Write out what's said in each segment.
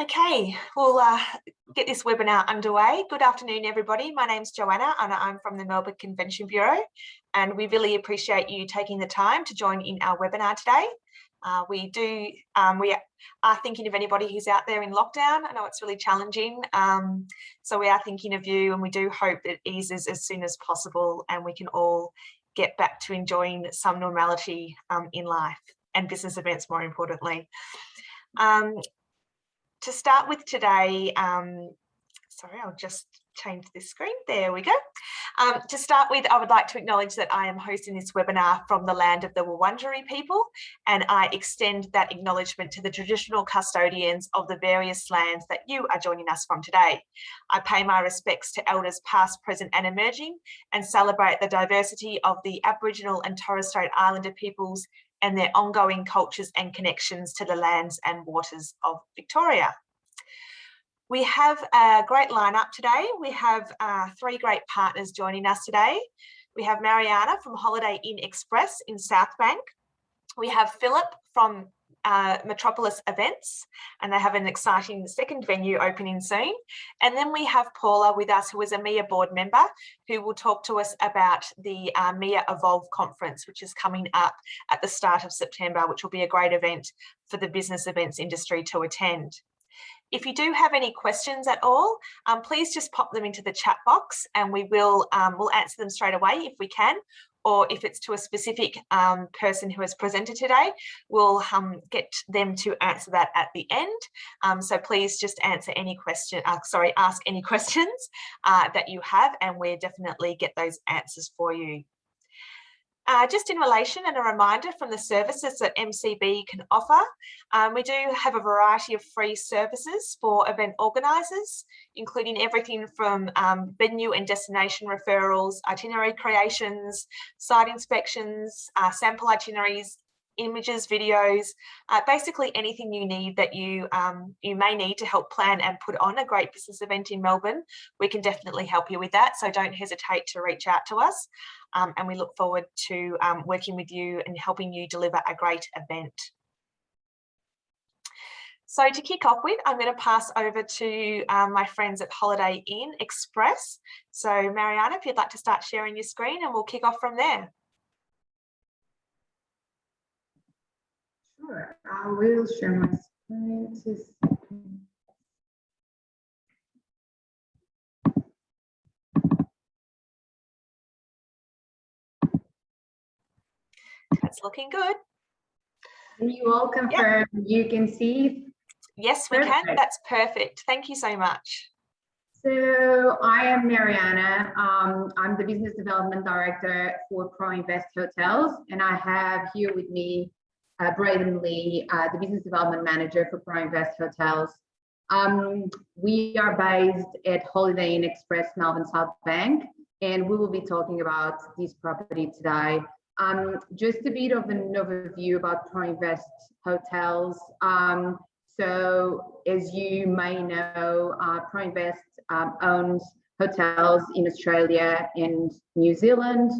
Okay, we'll get this webinar underway. Good afternoon, everybody. My name's Joanna and I'm from the Melbourne Convention Bureau, and we really appreciate you taking the time to join in our webinar today. We are thinking of anybody who's out there in lockdown. I know it's really challenging, so we are thinking of you, and we do hope that it eases as soon as possible and we can all get back to enjoying some normality in life and business events, more importantly. To start with today, sorry, I'll just change this screen. There we go. To start with, I would like to acknowledge that I am hosting this webinar from the land of the Wurundjeri people, and I extend that acknowledgement to the traditional custodians of the various lands that you are joining us from today. I pay my respects to elders past, present and emerging, and celebrate the diversity of the Aboriginal and Torres Strait Islander peoples and their ongoing cultures and connections to the lands and waters of Victoria. We have a great lineup today. We have three great partners joining us today. We have Mariana from Holiday Inn Express in Southbank. We have Philip from Metropolis Events, and they have an exciting second venue opening soon. And then we have Paula with us, who is a MIA board member, who will talk to us about the MIA Evolve conference, which is coming up at the start of September, which will be a great event for the business events industry to attend. If you do have any questions at all, please just pop them into the chat box and we will we'll answer them straight away if we can. Or if it's to a specific person who has presented today, we'll get them to answer that at the end. So please just answer any question, ask any questions that you have, and we'll definitely get those answers for you. Just in relation and a reminder from the services that MCB can offer, we do have a variety of free services for event organisers, including everything from venue and destination referrals, itinerary creations, site inspections, sample itineraries, images, videos, basically anything you need that you may need to help plan and put on a great business event in Melbourne. We can definitely help you with that, so don't hesitate to reach out to us, and we look forward to working with you and helping you deliver a great event. So to kick off with, I'm going to pass over to my friends at Holiday Inn Express. So Mariana, if you'd like to start sharing your screen, and we'll kick off from there. Sure, I will share my screen. That's looking good. Can you all confirm you can see? Yes, we can. That's perfect. Thank you so much. So I am Mariana. I'm the Business Development Director for ProInvest Hotels, and I have here with me Braden Lee, the Business Development Manager for ProInvest Hotels. We are based at Holiday Inn Express, Melbourne Southbank, and we will be talking about this property today. Just a bit of an overview about ProInvest Hotels. So as you may know, ProInvest owns hotels in Australia and New Zealand.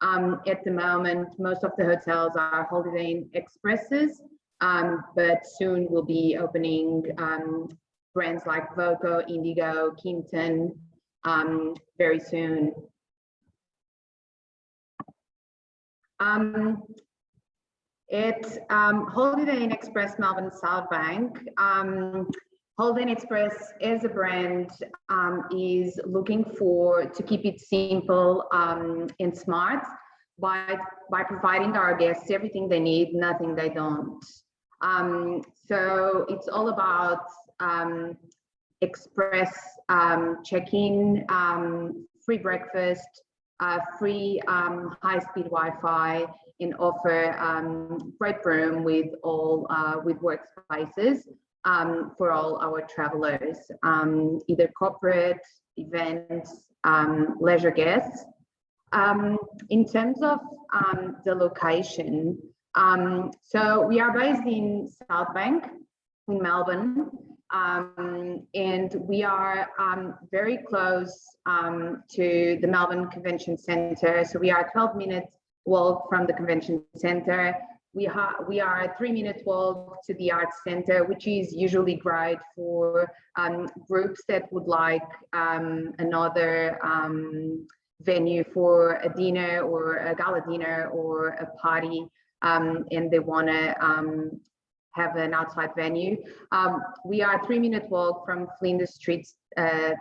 At the moment, most of the hotels are Holiday Inn Expresses, but soon we'll be opening brands like Voco, Indigo, Kimpton very soon. At Holiday Inn Express Melbourne Southbank, Holiday Inn Express as a brand is looking to keep it simple and smart by providing our guests everything they need, nothing they don't. So it's all about express check-in, free breakfast, free high-speed Wi-Fi, and offer great room with workspaces for all our travelers, either corporate, events, leisure guests. In terms of the location, so we are based in Southbank in Melbourne, and we are very close to the Melbourne Convention Centre. So we are 12 minutes walk from the Convention Centre. We are a 3-minute walk to the Arts Centre, which is usually great for groups that would like another venue for a dinner or a gala dinner or a party, and they want to have an outside venue. We are a 3-minute walk from Flinders Street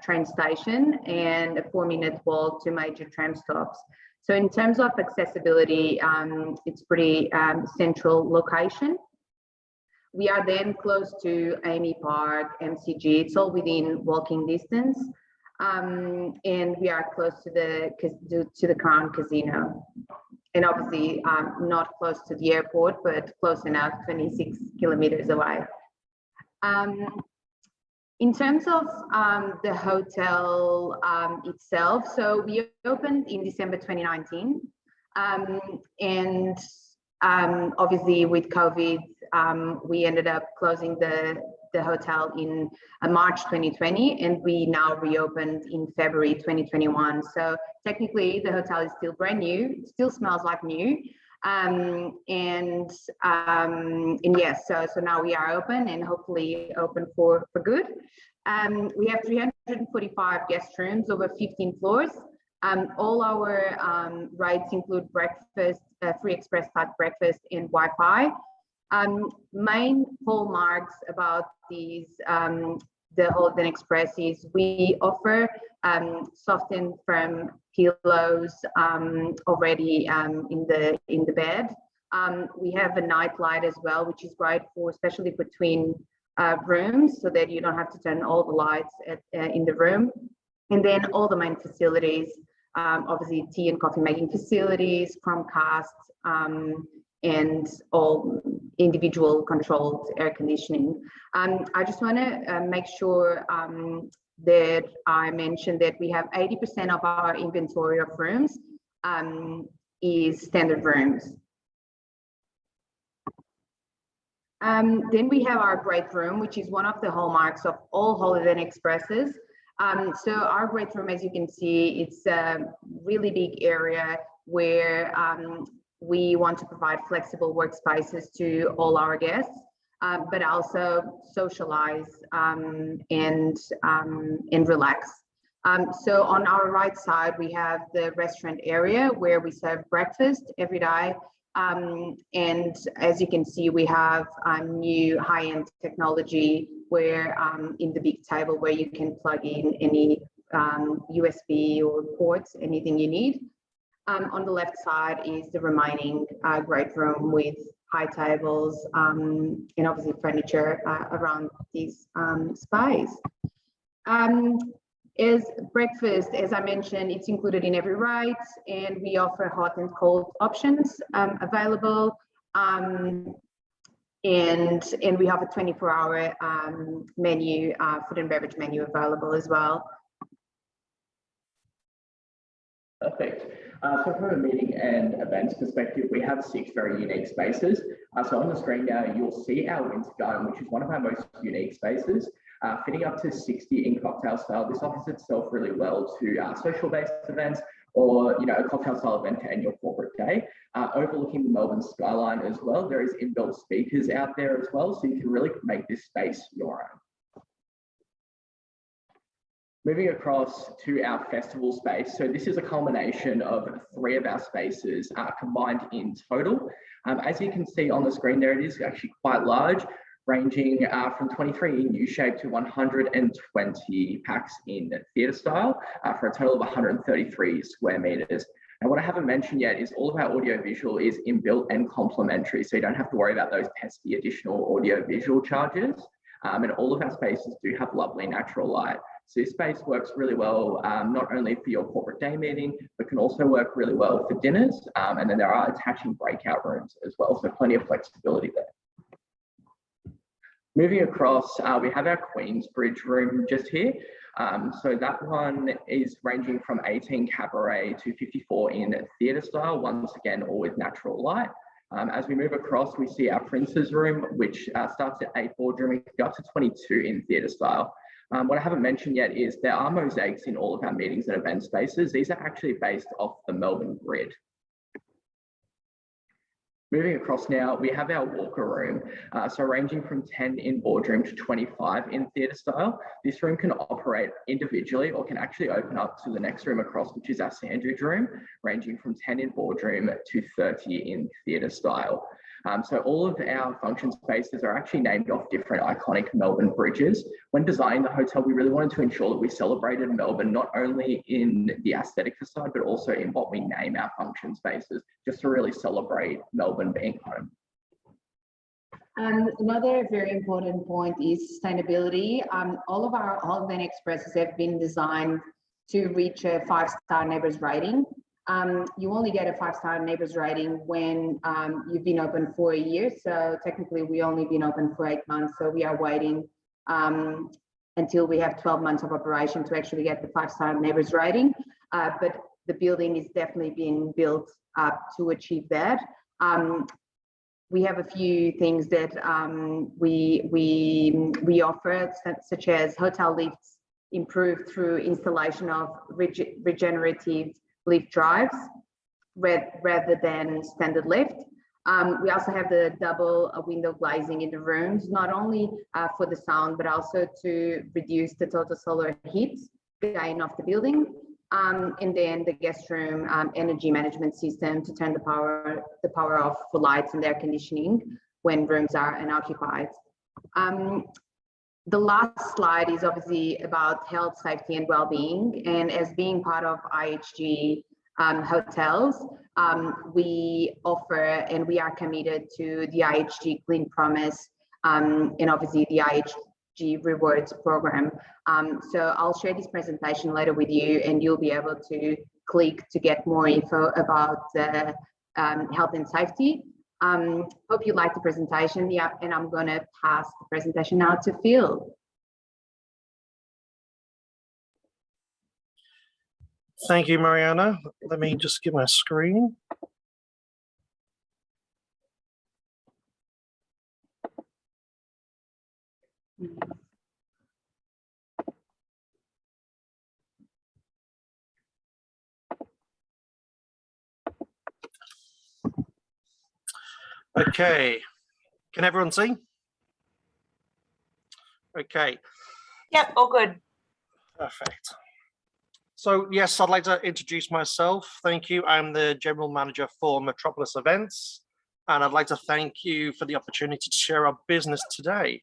train station and a 4-minute walk to major tram stops. So in terms of accessibility, it's pretty central location. We are then close to Amy Park, MCG. It's all within walking distance, and we are close to the Crown Casino, and obviously not close to the airport, but close enough, 26 kilometers away. In terms of the hotel itself, so we opened in December 2019, and obviously with COVID, we ended up closing the hotel in March 2020, and we now reopened in February 2021. So technically the hotel is still brand new, it still smells like new. And yes, so now we are open and hopefully open for good. We have 345 guest rooms over 15 floors. All our rates include breakfast, free express type breakfast and Wi-Fi. Main hallmarks about these the Holiday Express is we offer soft and firm pillows already in the bed. We have a night light as well, which is great for especially between rooms, so that you don't have to turn all the lights in the room. And then all the main facilities, obviously tea and coffee making facilities, Chromecast, and all individual controlled air conditioning. I just want to make sure that I mentioned that we have 80% of our inventory of rooms is standard rooms. Then we have our great room, which is one of the hallmarks of all Holiday Inn Expresses. So our great room, as you can see, it's a really big area where we want to provide flexible workspaces to all our guests, but also socialize and relax. So on our right side, we have the restaurant area where we serve breakfast every day. And as you can see, we have new high-end technology where in the big table where you can plug in any USB or ports, anything you need. On the left side is the remaining great room with high tables and obviously furniture around this space. As breakfast, as I mentioned, it's included in every rate, and we offer hot and cold options available. And we have a 24-hour menu, food and beverage menu available as well. Perfect. So from a meeting and events perspective, we have 6 very unique spaces. So on the screen now, you'll see our winter garden, which is one of our most unique spaces, fitting up to 60 in cocktail style. This offers itself really well to social-based events or a cocktail style event to end your corporate day. Overlooking the Melbourne skyline as well, there is inbuilt speakers out there as well, so you can really make this space your own. Moving across to our festival space. So this is a culmination of 3 of our spaces combined in total. As you can see on the screen there, it is actually quite large, ranging from 23 in U-shape to 120 packs in theatre style for a total of 133 square meters. And what I haven't mentioned yet is all of our audio visual is inbuilt and complementary, so you don't have to worry about those pesky additional audio visual charges. And all of our spaces do have lovely natural light. So this space works really well, not only for your corporate day meeting, but can also work really well for dinners. And then there are attaching breakout rooms as well, so plenty of flexibility there. Moving across, we have our Queensbridge room just here. So that one is ranging from 18 cabaret to 54 in theatre style, once again, all with natural light. As we move across, we see our Prince's room, which starts at 8 boardroom, it can go up to 22 in theatre style. What I haven't mentioned yet is there are mosaics in all of our meetings and event spaces. These are actually based off the Melbourne grid. Moving across now, we have our walker room. So ranging from 10 in boardroom to 25 in theatre style. This room can operate individually or can actually open up to the next room across, which is our sandwich room, ranging from 10 in boardroom to 30 in theatre style. So all of our function spaces are actually named off different iconic Melbourne bridges. When designing the hotel, we really wanted to ensure that we celebrated Melbourne, not only in the aesthetic facade, but also in what we name our function spaces, just to really celebrate Melbourne being home. Another very important point is sustainability. All of our Holiday Inn Expresses have been designed to reach a 5-star neighbours rating. You only get a 5-star neighbours rating when you've been open for a year. So technically we only been open for 8 months. So we are waiting until we have 12 months of operation to actually get the 5-star neighbours rating. But the building is definitely being built up to achieve that. We have a few things that we offer, such as hotel lifts improved through installation of regenerative lift drives rather than standard lift. We also have the double window glazing in the rooms, not only for the sound, but also to reduce the total solar heat gain of the building. And then the guest room energy management system to turn the power off for lights and air conditioning when rooms are unoccupied. The last slide is obviously about health, safety and well-being. And as being part of IHG hotels, we offer and we are committed to the IHG Clean Promise and obviously the IHG Rewards program. So I'll share this presentation later with you and you'll be able to click to get more info about health and safety. Hope you like the presentation. Yeah, and I'm going to pass the presentation now to Phil. Thank you, Mariana. Let me just get my screen. Okay, can everyone see? Okay. Yep, all good. Perfect. So yes, I'd like to introduce myself. Thank you. I'm the General Manager for Metropolis Events, and I'd like to thank you for the opportunity to share our business today.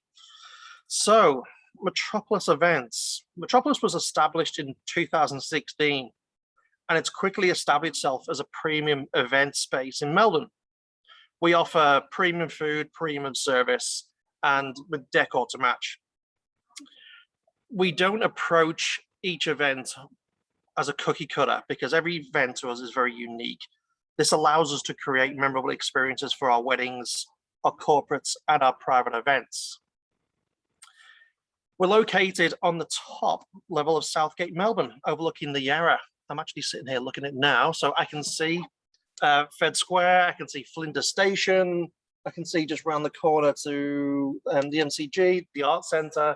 So Metropolis Events. Metropolis was established in 2016, and it's quickly established itself as a premium event space in Melbourne. We offer premium food, premium service, and with decor to match. We don't approach each event as a cookie cutter because every event to us is very unique. This allows us to create memorable experiences for our weddings, our corporates, and our private events. We're located on the top level of Southgate, Melbourne, overlooking the Yarra. I'm actually sitting here looking at it now, so I can see Fed Square, I can see Flinders Station, I can see just around the corner to the MCG, the Art Centre,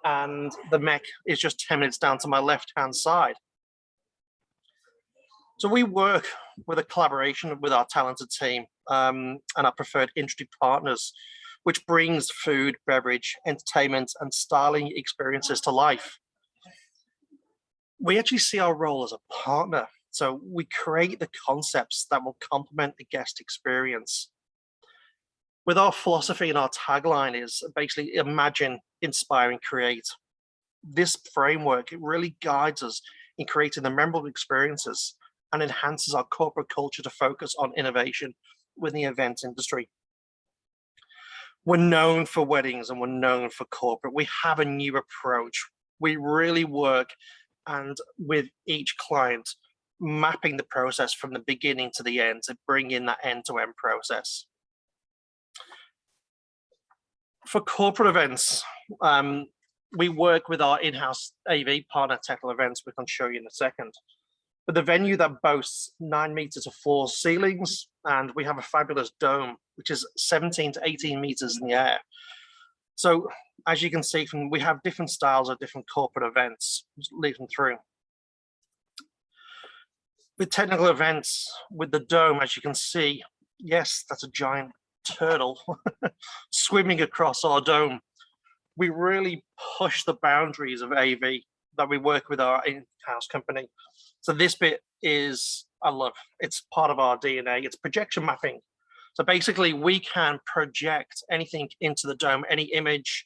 and the Mech is just 10 minutes down to my left-hand side. So we work with a collaboration with our talented team and our preferred industry partners, which brings food, beverage, entertainment, and styling experiences to life. We actually see our role as a partner. So we create the concepts that will complement the guest experience. With our philosophy and our tagline is basically imagine, inspire, and create. This framework, it really guides us in creating the memorable experiences and enhances our corporate culture to focus on innovation within the event industry. We're known for weddings and we're known for corporate. We have a new approach. We really work and with each client, mapping the process from the beginning to the end to bring in that end-to-end process. For corporate events, we work with our in-house AV partner, Technical Events, we can show you in a second. But the venue that boasts 9 meters of floor ceilings, and we have a fabulous dome, which is 17 to 18 meters in the air. So as you can see, we have different styles of different corporate events, just lead them through. With Technical Events, with the dome, as you can see, Yes, that's a giant turtle swimming across our dome. We really push the boundaries of AV that we work with our in-house company. So this bit is, I love, it's part of our DNA. It's projection mapping. So basically we can project anything into the dome, any image.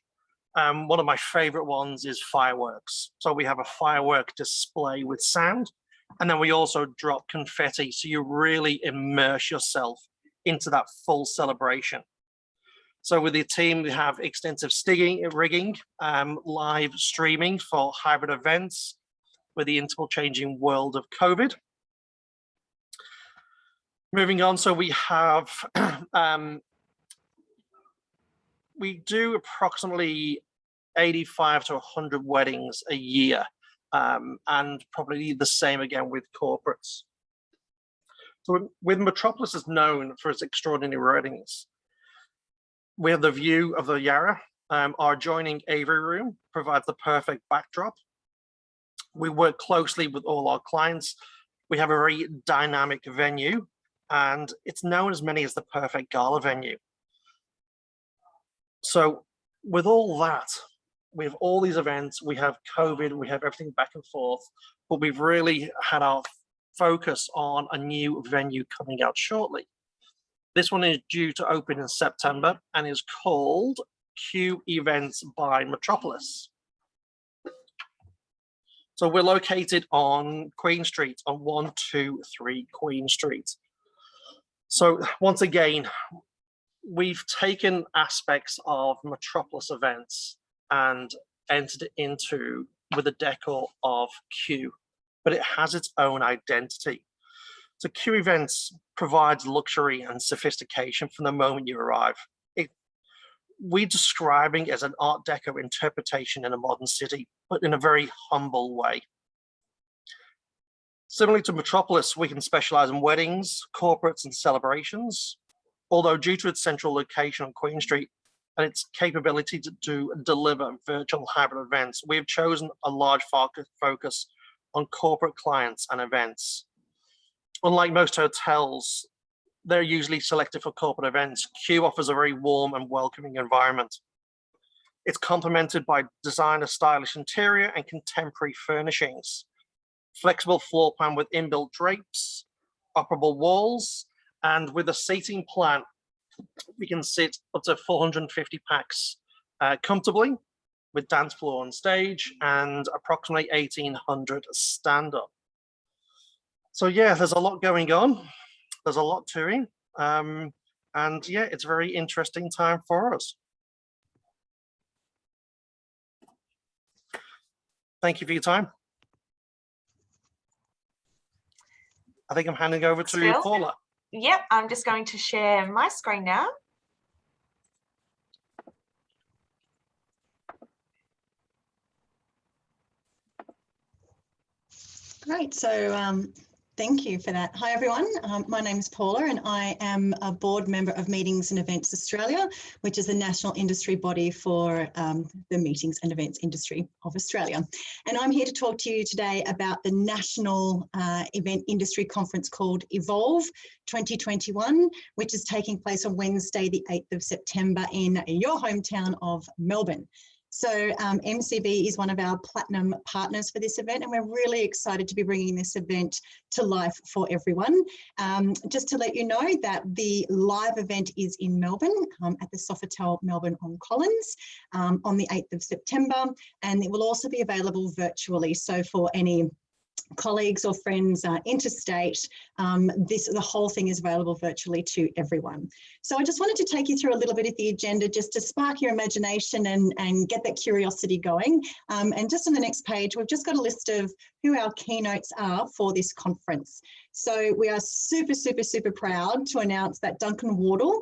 One of my favorite ones is fireworks. So we have a firework display with sound, and then we also drop confetti. So you really immerse yourself into that full celebration. So with the team, we have extensive rigging, live streaming for hybrid events with the interval changing world of COVID. Moving on, so we have, we do approximately 85 to 100 weddings a year, and probably the same again with corporates. So with Metropolis is known for its extraordinary weddings. We have the view of the Yarra. Our adjoining aviary room provides the perfect backdrop. We work closely with all our clients. We have a very dynamic venue, and it's known as many as the perfect gala venue. So with all that, we have all these events, we have COVID, we have everything back and forth, but we've really had our focus on a new venue coming out shortly. This one is due to open in September and is called Q Events by Metropolis. So we're located on Queen Street, on 123 Queen Street. So once again, we've taken aspects of Metropolis events and entered it into with the decor of Q, but it has its own identity. So Q Events provides luxury and sophistication from the moment you arrive. We're describing it as an Art Deco interpretation in a modern city, but in a very humble way. Similarly to Metropolis, we can specialize in weddings, corporates, and celebrations. Although due to its central location on Queen Street and its capability to deliver virtual hybrid events, we have chosen a large focus on corporate clients and events. Unlike most hotels, they're usually selected for corporate events. Q offers a very warm and welcoming environment. It's complemented by designer stylish interior and contemporary furnishings, flexible floor plan with inbuilt drapes, operable walls, and with a seating plan, we can sit up to 450 packs comfortably with dance floor on stage and approximately 1,800 stand up. So yeah, there's a lot going on. There's a lot to it. And yeah, it's a very interesting time for us. Thank you for your time. I think I'm handing over to Paula. Yep, I'm just going to share my screen now. Great, so thank you for that. Hi everyone, my name is Paula and I am a board member of Meetings and Events Australia, which is the national industry body for the meetings and events industry of Australia. And I'm here to talk to you today about the national event industry conference called Evolve 2021, which is taking place on Wednesday, the 8th of September in your hometown of Melbourne. So MCB is one of our platinum partners for this event, and we're really excited to be bringing this event to life for everyone. Just to let you know that the live event is in Melbourne at the Sofitel Melbourne on Collins on the 8th of September, and it will also be available virtually. So for any colleagues or friends interstate, the whole thing is available virtually to everyone. So I just wanted to take you through a little bit of the agenda just to spark your imagination and get that curiosity going. And just on the next page, we've just got a list of who our keynotes are for this conference. So we are super, super, super proud to announce that Duncan Wardle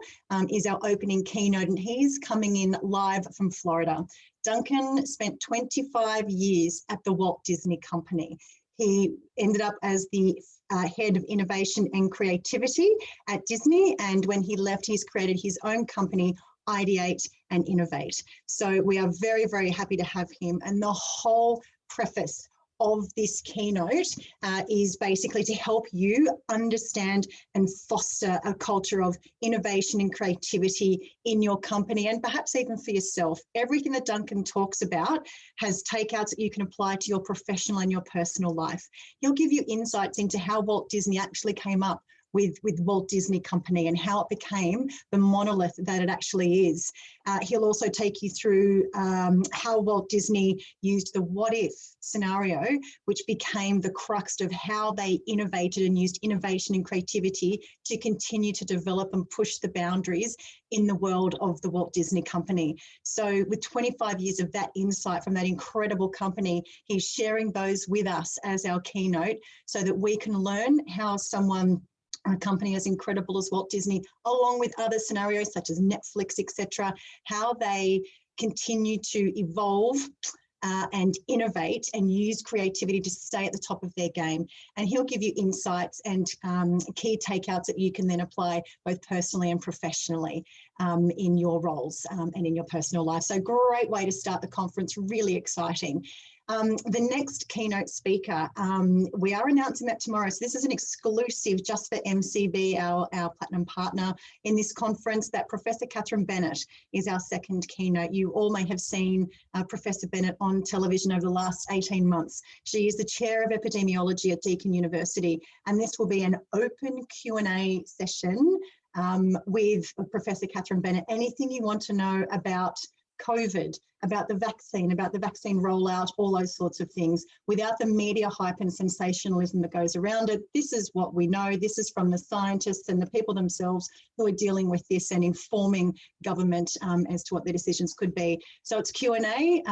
is our opening keynote, and he's coming in live from Florida. Duncan spent 25 years at the Walt Disney Company. He ended up as the head of innovation and creativity at Disney. And when he left, he's created his own company, Ideate and Innovate. So we are very, very happy to have him. And the whole preface of this keynote is basically to help you understand and foster a culture of innovation and creativity in your company, and perhaps even for yourself. Everything that Duncan talks about has takeouts that you can apply to your professional and your personal life. He'll give you insights into how Walt Disney actually came up with Walt Disney Company and how it became the monolith that it actually is. He'll also take you through how Walt Disney used the what if scenario, which became the crux of how they innovated and used innovation and creativity to continue to develop and push the boundaries in the world of the Walt Disney Company. So with 25 years of that insight from that incredible company, he's sharing those with us as our keynote so that we can learn how a company as incredible as Walt Disney, along with other scenarios such as Netflix, etc., how they continue to evolve and innovate and use creativity to stay at the top of their game. And he'll give you insights and key takeouts that you can then apply both personally and professionally in your roles and in your personal life. So great way to start the conference, really exciting. The next keynote speaker, we are announcing that tomorrow. So this is an exclusive just for MCB, our platinum partner in this conference, that Professor Catherine Bennett is our second keynote. You all may have seen Professor Bennett on television over the last 18 months. She is the Chair of Epidemiology at Deakin University, and this will be an open Q&A session with Professor Catherine Bennett. Anything you want to know about COVID, about the vaccine rollout, all those sorts of things, without the media hype and sensationalism that goes around it. This is what we know. This is from the scientists and the people themselves who are dealing with this and informing government as to what their decisions could be. So it's Q&A.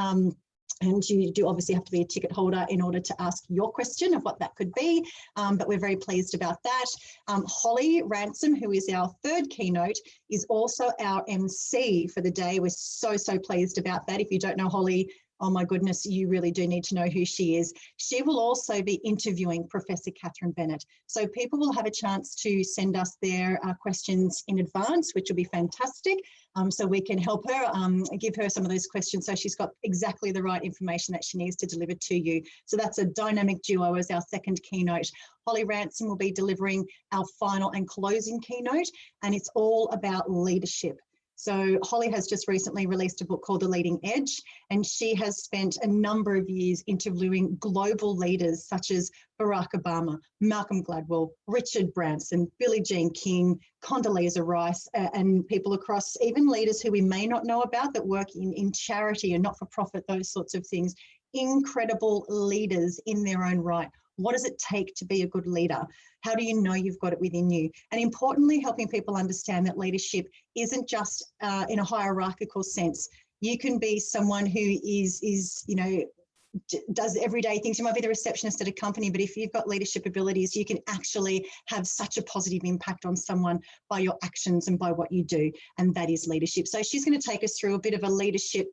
And you do obviously have to be a ticket holder in order to ask your question of what that could be, but we're very pleased about that. Holly Ransom, who is our third keynote, is also our MC for the day. We're so pleased about that. If you don't know Holly, oh my goodness, you really do need to know who she is. She will also be interviewing Professor Catherine Bennett. So people will have a chance to send us their questions in advance, which will be fantastic. So we can help her, give her some of those questions so she's got exactly the right information that she needs to deliver to you. So that's a dynamic duo as our second keynote. Holly Ransom will be delivering our final and closing keynote, and it's all about leadership. So Holly has just recently released a book called The Leading Edge, and she has spent a number of years interviewing global leaders such as Barack Obama, Malcolm Gladwell, Richard Branson, Billie Jean King, Condoleezza Rice, and people across, even leaders who we may not know about that work in charity and not-for-profit, those sorts of things. Incredible leaders in their own right. What does it take to be a good leader? How do you know you've got it within you? And importantly, helping people understand that leadership isn't just in a hierarchical sense. You can be someone who is you know, does everyday things. You might be the receptionist at a company, but if you've got leadership abilities, you can actually have such a positive impact on someone by your actions and by what you do. And that is leadership. So she's going to take us through a bit of a leadership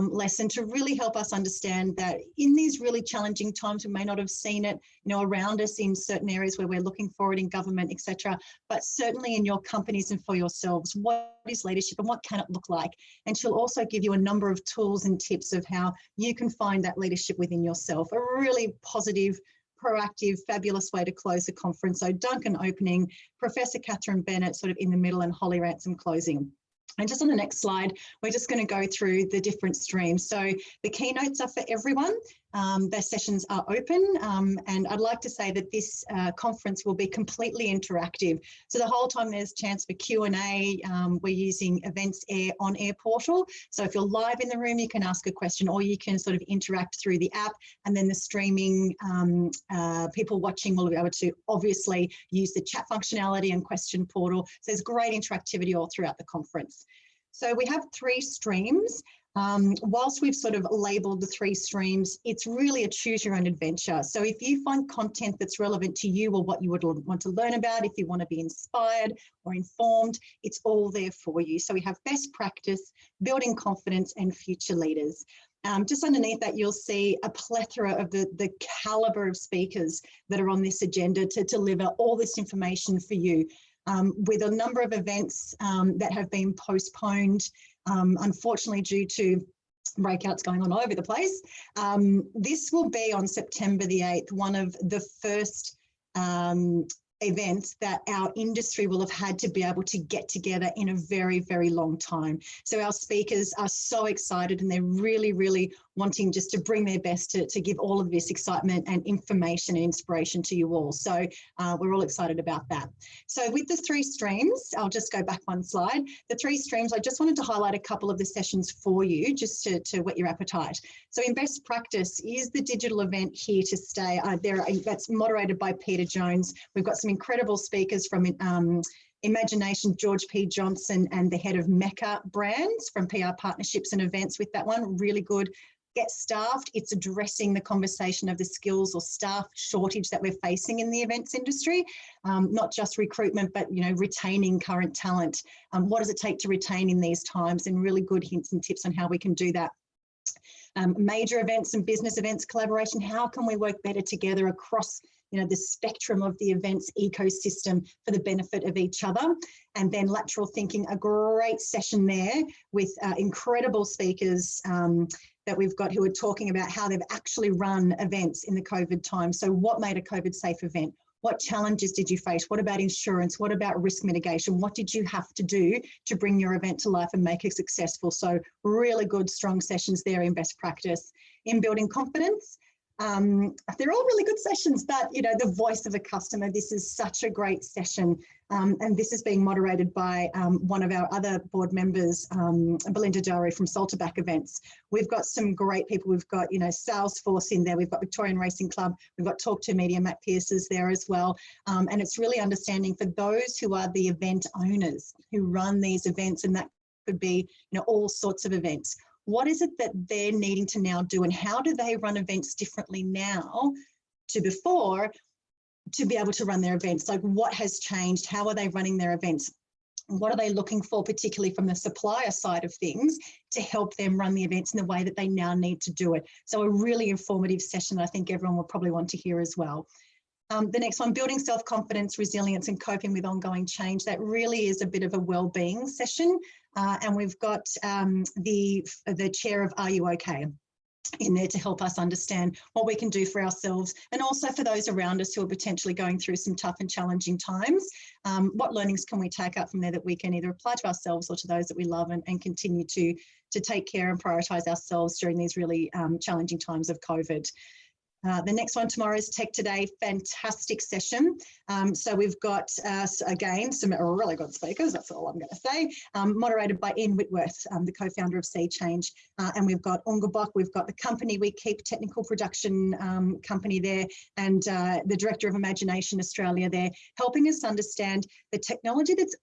lesson to really help us understand that in these really challenging times, we may not have seen it, you know, around us in certain areas where we're looking for it in government, etc. But certainly in your companies and for yourselves, what is leadership and what can it look like? And she'll also give you a number of tools and tips of how you can find that leadership within yourself. A really positive, proactive, fabulous way to close the conference. So Duncan opening, Professor Catherine Bennett sort of in the middle, and Holly Ransom closing. And just on the next slide, we're just going to go through the different streams. So the keynotes are for everyone. Their sessions are open, and I'd like to say that this conference will be completely interactive. So the whole time there's chance for Q&A. We're using Events Air on Air portal. So if you're live in the room, you can ask a question, or you can sort of interact through the app, and then the streaming people watching will be able to obviously use the chat functionality and question portal. So there's great interactivity all throughout the conference. So we have 3 streams. Whilst we've sort of labelled the 3 streams, it's really a choose your own adventure. So if you find content that's relevant to you or what you would want to learn about, if you want to be inspired or informed, it's all there for you. So we have best practice, building confidence, and future leaders. Just underneath that, you'll see a plethora of the calibre of speakers that are on this agenda to deliver all this information for you. With a number of events that have been postponed, unfortunately due to breakouts going on all over the place. This will be on September the 8th, one of the first events that our industry will have had to be able to get together in a very, very long time. So our speakers are so excited, and they're really, really wanting just to bring their best to give all of this excitement and information and inspiration to you all. So we're all excited about that. So with the 3 streams, I'll just go back one slide. The 3 streams, I just wanted to highlight a couple of the sessions for you, just to whet your appetite. So in best practice, is the digital event here to stay? That's moderated by Peter Jones. We've got some incredible speakers from Imagination, George P. Johnson, and the head of Mecca Brands from PR Partnerships and Events with that one. Really good. Get Staffed, it's addressing the conversation of the skills or staff shortage that we're facing in the events industry, not just recruitment, but retaining current talent. What does it take to retain in these times, and really good hints and tips on how we can do that. Major events and business events collaboration, how can we work better together across the spectrum of the events ecosystem for the benefit of each other. And then lateral thinking, a great session there with incredible speakers that we've got who are talking about how they've actually run events in the COVID time. So what made a COVID safe event? What challenges did you face? What about insurance? What about risk mitigation? What did you have to do to bring your event to life and make it successful? So really good, strong sessions there in best practice. In building confidence, they're all really good sessions, but the voice of a customer, this is such a great session. And this is being moderated by one of our other board members, Belinda Dowry from Salterback Events. We've got some great people. We've got, Salesforce in there. We've got Victorian Racing Club. We've got Talk to Media, Matt Pierce is there as well. And it's really understanding for those who are the event owners who run these events, and that could be, all sorts of events. What is it that they're needing to now do, and how do they run events differently now to before to be able to run their events? Like, what has changed? How are they running their events? What are they looking for, particularly from the supplier side of things, to help them run the events in the way that they now need to do it? So a really informative session that I think everyone will probably want to hear as well. The next one, building self-confidence, resilience and coping with ongoing change. That really is a bit of a well-being session. And we've got the chair of Are You OK? In there to help us understand what we can do for ourselves, and also for those around us who are potentially going through some tough and challenging times. What learnings can we take up from there that we can either apply to ourselves or to those that we love, and continue to take care and prioritise ourselves during these really challenging times of COVID. The next one tomorrow is Tech Today, fantastic session. So we've got, again, some really good speakers, that's all I'm going to say, moderated by Ian Whitworth, the co-founder of Sea Change. And we've got Ungebok, we've got the company We Keep, technical production company there, and the Director of Imagination Australia there, helping us understand the technology that's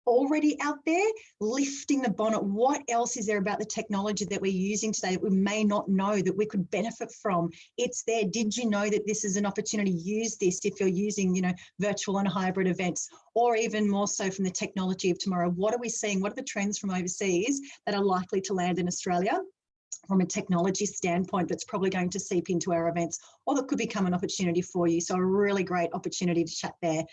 already out there, lifting the bonnet. What else is there about the technology that we're using today that we may not know that we could benefit from? It's there. Did you know that this is an opportunity? Use this if you're using, virtual and hybrid events, or even more so from the technology of tomorrow. What are we seeing? What are the trends from overseas that are likely to land in Australia from a technology standpoint that's probably going to seep into our events, or that could become an opportunity for you? So a really great opportunity to chat there.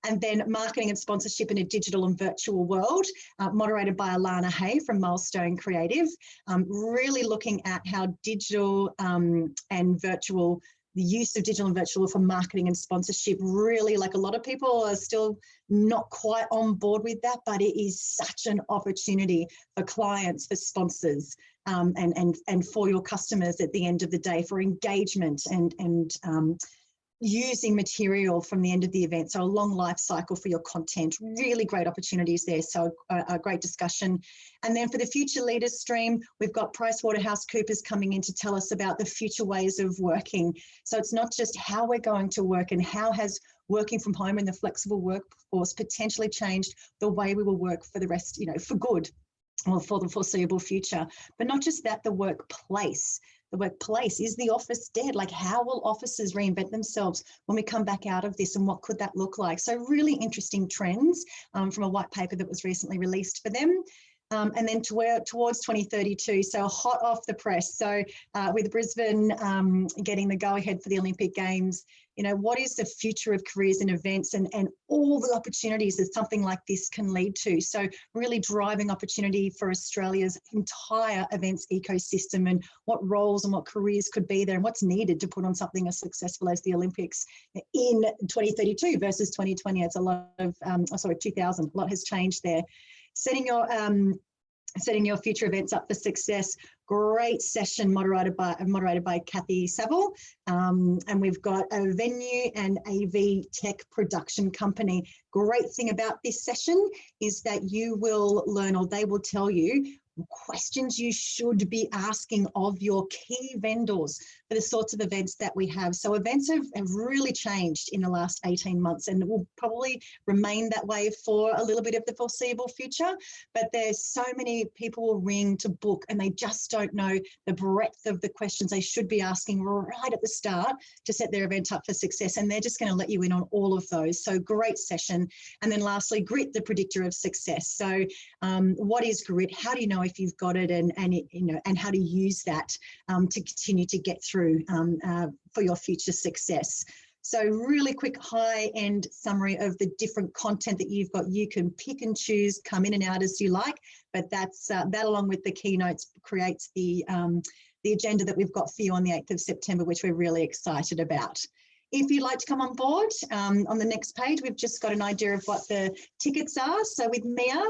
And then marketing and sponsorship in a digital and virtual world, moderated by Alana Hay from Milestone Creative, really looking at how digital and virtual, the use of digital and virtual for marketing and sponsorship, really, like, a lot of people are still not quite on board with that, but it is such an opportunity for clients, for sponsors, and for your customers at the end of the day, for engagement and using material from the end of the event. So a long life cycle for your content, really great opportunities there. So a great discussion. And then for the future leaders stream, we've got PricewaterhouseCoopers coming in to tell us about the future ways of working. So it's not just how we're going to work, and how has working from home and the flexible workforce potentially changed the way we will work for the rest, for good, or for the foreseeable future. But not just that, the workplace. The workplace, is the office dead? Like, how will offices reinvent themselves when we come back out of this, and what could that look like? So really interesting trends from a white paper that was recently released for them. and then towards 2032, so hot off the press. So with Brisbane getting the go-ahead for the Olympic Games, you know, what is the future of careers in events and all the opportunities that something like this can lead to? So really driving opportunity for Australia's entire events ecosystem and what roles and what careers could be there and what's needed to put on something as successful as the Olympics in 2032 versus 2020. It's a lot of, 2000, a lot has changed there. Setting your future events up for success. Great session moderated by Kathy Saville, and we've got a venue and AV tech production company. Great thing about this session is that you will learn, or they will tell you, questions you should be asking of your key vendors for the sorts of events that we have. So events have really changed in the last 18 months and will probably remain that way for a little bit of the foreseeable future. But there's so many people will ring to book and they just don't know the breadth of the questions they should be asking right at the start to set their event up for success. And they're just going to let you in on all of those. So great session. And then lastly, grit, the predictor of success. So what is grit? How do you know if you've got it, and how to use that to continue to get through for your future success. So really quick high-end summary of the different content that you've got. You can pick and choose, come in and out as you like, but that's that along with the keynotes creates the agenda that we've got for you on the 8th of September, which we're really excited about. If you'd like to come on board, on the next page, we've just got an idea of what the tickets are. So with Mia,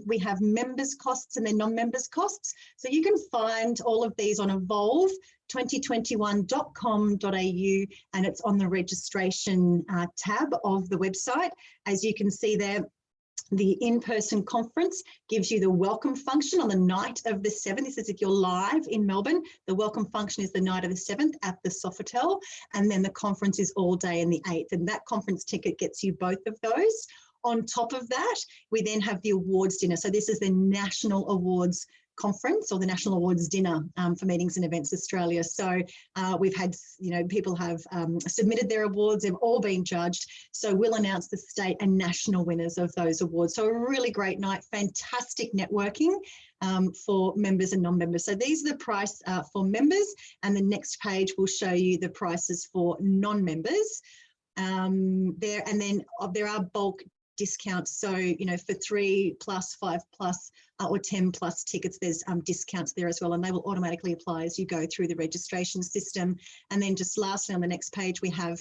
we have members costs and then non-members costs. So you can find all of these on evolve2021.com.au, and it's on the registration tab of the website. As you can see there, the in-person conference gives you the welcome function on the night of the 7th. This is if you're live in Melbourne. The welcome function is the night of the 7th at the Sofitel, and then the conference is all day in the 8th, and that conference ticket gets you both of those. On top of that, we then have the awards dinner. So this is the National Awards Conference or the National Awards Dinner for Meetings and Events Australia. So we've had, people have submitted their awards, they've all been judged. So we'll announce the state and national winners of those awards. So a really great night, fantastic networking for members and non-members. So these are the price for members, and the next page will show you the prices for non-members. There are bulk discounts. So, for 3+, 5+, or 10+ tickets, there's discounts there as well, and they will automatically apply as you go through the registration system. And then just lastly, on the next page, we have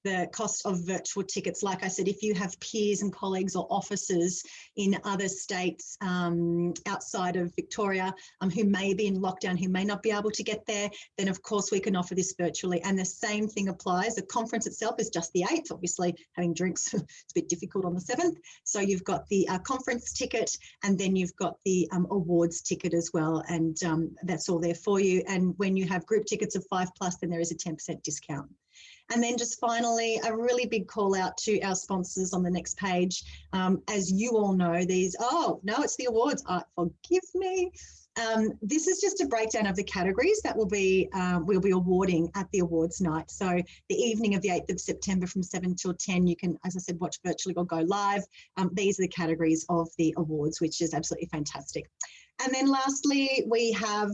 the cost of virtual tickets. Like I said, if you have peers and colleagues or officers in other states outside of Victoria who may be in lockdown, who may not be able to get there, then of course we can offer this virtually. And the same thing applies. The conference itself is just the 8th. Obviously, having drinks, it's a bit difficult on the 7th. So you've got the conference ticket, and then you've got the awards ticket as well. And that's all there for you. And when you have group tickets of 5+, then there is a 10% discount. And then just finally, a really big call out to our sponsors on the next page. As you all know, it's the awards. Forgive me. This is just a breakdown of the categories that we'll be awarding at the awards night. So the evening of the 8th of September from 7 till 10, you can, as I said, watch virtually or go live. These are the categories of the awards, which is absolutely fantastic. And then lastly, we have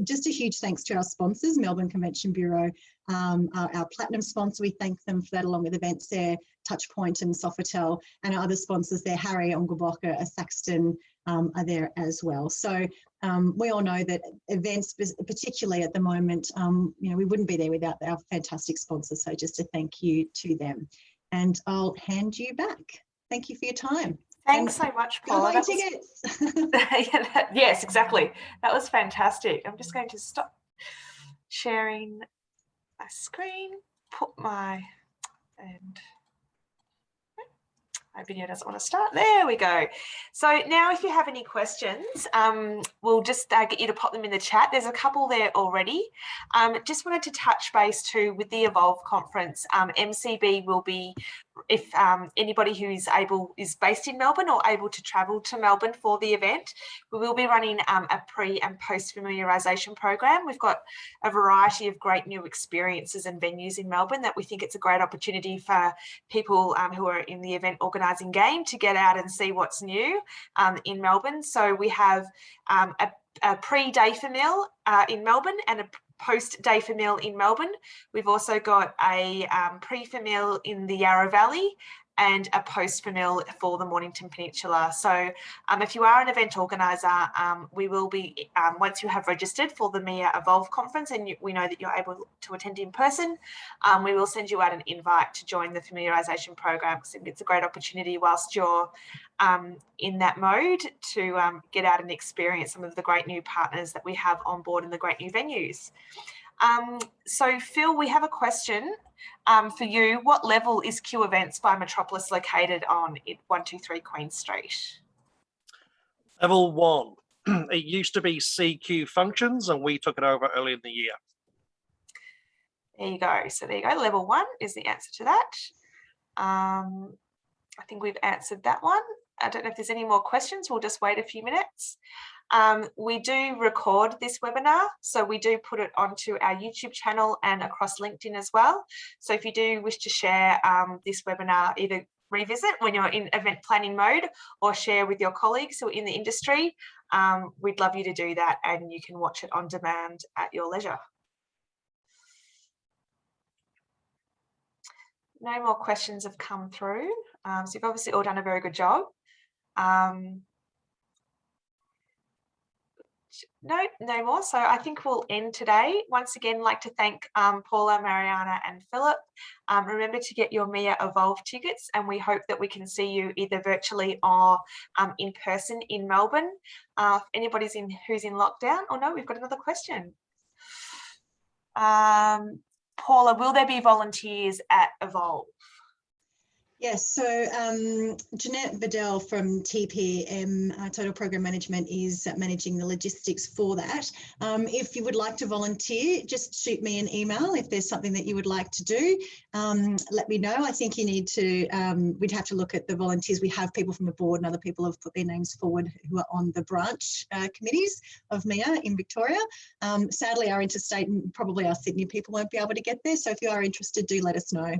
just a huge thanks to our sponsors, Melbourne Convention Bureau, our platinum sponsor. We thank them for that, along with events there, Touchpoint and Sofitel, and our other sponsors there, Harry, Ongaboka, Saxton, are there as well. So we all know that events, particularly at the moment, we wouldn't be there without our fantastic sponsors. So just a thank you to them. And I'll hand you back. Thank you for your time. Thanks so much, Paula. Tickets. Yes, exactly. That was fantastic. I'm just going to stop sharing my screen, my video doesn't want to start. There we go. So now if you have any questions, we'll just get you to pop them in the chat. There's a couple there already. Just wanted to touch base too with the Evolve conference. MCB will be if anybody who's is based in Melbourne or able to travel to Melbourne for the event, we will be running a pre and post familiarisation program. We've got a variety of great new experiences and venues in Melbourne that we think it's a great opportunity for people who are in the event organising game to get out and see what's new in Melbourne. So we have a pre-day for meal in Melbourne and a post-day for meal in Melbourne. We've also got a pre-for meal in the Yarra Valley and a post-for meal for the Mornington Peninsula. So if you are an event organiser, we will be, once you have registered for the MIA Evolve conference and we know that you're able to attend in person, we will send you out an invite to join the familiarisation program, because it's a great opportunity whilst you're in that mode to get out and experience some of the great new partners that we have on board and the great new venues. So Phil, we have a question for you. What level is Q Events by Metropolis located on 123 Queen Street? Level 1. It used to be CQ Functions and we took it over early in the year. There you go. So there you go. Level 1 is the answer to that. I think we've answered that one. I don't know if there's any more questions. We'll just wait a few minutes. We do record this webinar, so we do put it onto our YouTube channel and across LinkedIn as well. So if you do wish to share this webinar, either revisit when you're in event planning mode or share with your colleagues who are in the industry, we'd love you to do that, and you can watch it on demand at your leisure. No more questions have come through. So you've obviously all done a very good job. No more. So I think we'll end today. Once again, I'd like to thank Paula, Mariana and Philip. Remember to get your MIA Evolve tickets, and we hope that we can see you either virtually or in person in Melbourne. If anybody's who's in lockdown, oh no, we've got another question. Paula, will there be volunteers at Evolve? Yes, so Jeanette Vidal from TPM, Total Program Management, is managing the logistics for that. If you would like to volunteer, just shoot me an email if there's something that you would like to do. Let me know. I think you need to, we'd have to look at the volunteers. We have people from the board and other people have put their names forward who are on the branch committees of MIA in Victoria. Sadly, our interstate and probably our Sydney people won't be able to get there. So if you are interested, do let us know.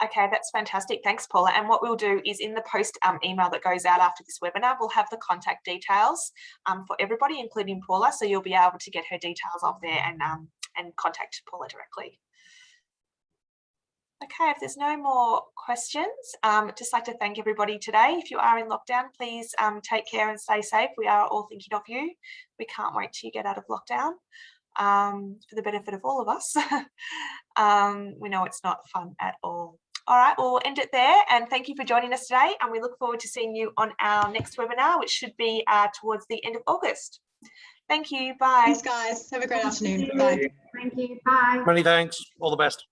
Okay, that's fantastic. Thanks, Paula. And what we'll do is in the post email that goes out after this webinar, we'll have the contact details for everybody, including Paula. So you'll be able to get her details off there and contact Paula directly. Okay, if there's no more questions, I'd just like to thank everybody today. If you are in lockdown, please take care and stay safe. We are all thinking of you. We can't wait till you get out of lockdown for the benefit of all of us. We know it's not fun at all. All right, we'll end it there, and thank you for joining us today, and we look forward to seeing you on our next webinar, which should be towards the end of August. Thank you. Bye. Thanks, guys. Have a great afternoon. Bye. Thank you. Bye. Many thanks. All the best.